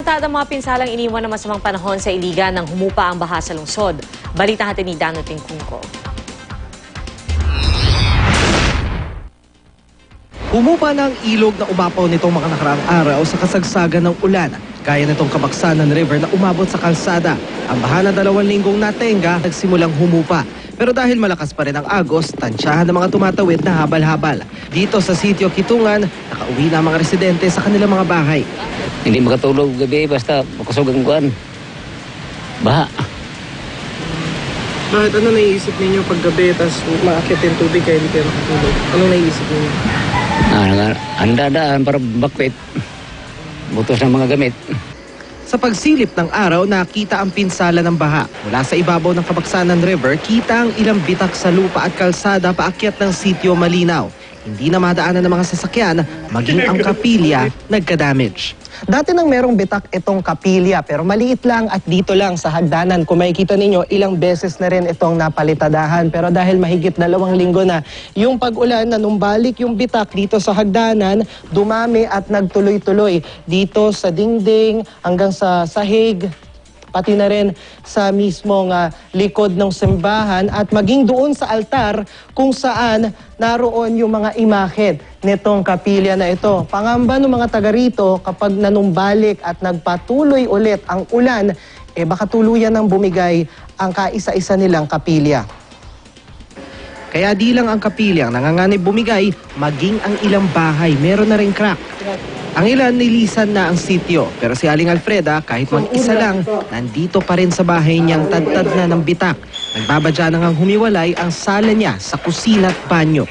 Limitado ang mga pinsalang iniwan ng masamang panahon sa Iligan nang humupa ang baha sa lungsod. Balita natin ni Dano Tingkungko. Humupa na ang ilog na umapaw nitong mga nakaraang araw sa kasagsagan ng ulan. Gaya nitong Kabaksanan River na umabot sa kalsada. Ang baha na 2 linggong natenga nagsimulang humupa. Pero dahil malakas pa rin ang agos, tansyahan ng mga tumatawid na habal-habal. Dito sa sitio Kitungan, nakauwi na ang mga residente sa kanilang mga bahay. Hindi makatulog gabi basta makusog ang kuwan. Baha. Bakit ano naiisip ninyo pag gabi tapos maakit yung tubig kaya hindi kayo makatulog? Anong naiisip ninyo? Andadaan para bakwit. Butos ng mga gamit. Sa pagsilip ng araw, nakita ang pinsala ng baha. Mula sa ibabaw ng Kabaksanan River, kita ang ilang bitak sa lupa at kalsada paakyat ng sitio Malinaw. Hindi na madaanan ng mga sasakyan, maging ang kapilya nagka-damage. Dati nang merong bitak itong kapilya pero maliit lang at dito lang sa hagdanan. Kung makikita ninyo, ilang beses na rin itong napalitadahan. Pero dahil mahigit 2 linggo na yung pag-ulan na numbalik yung bitak dito sa hagdanan, dumami at nagtuloy-tuloy dito sa dingding hanggang sa sahig, pati na rin sa mismong likod ng simbahan at maging doon sa altar kung saan naroon yung mga imahen nitong kapilya na ito. Pangamba ng mga taga rito kapag nanumbalik at nagpatuloy ulit ang ulan, baka tuluyan ng bumigay ang kaisa-isa nilang kapilya. Kaya di lang ang kapilya ang nanganganib bumigay, maging ang ilang bahay meron na ring crack. Ang ilan nilisan na ang sitio, pero si Aling Alfreda kahit mag-isa lang, nandito pa rin sa bahay niyang tad-tad na ng bitak. Nagbabadya na ngang humiwalay ang sala niya sa kusina at banyo.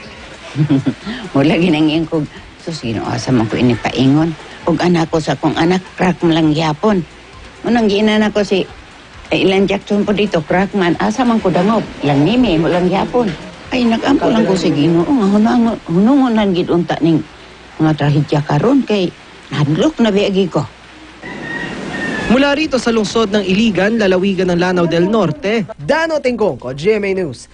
Mula ginangin ko, sino asam ako inipaingon. Ug anak ko sa kong anak, crack mo lang yapon. Unang giinan ako si Ilan Jackson po dito, crack man, asam ang kudangop. Lang nimi, mo lang yapon. Ay, nagampo lang ko si Ginoo. Hunungon lang gidunta ning mga trahedya karon kay hadlok na biagi ko. Mula rito sa lungsod ng Iligan, lalawigan ng Lanao del Norte, Dano Tingkungko, GMA News.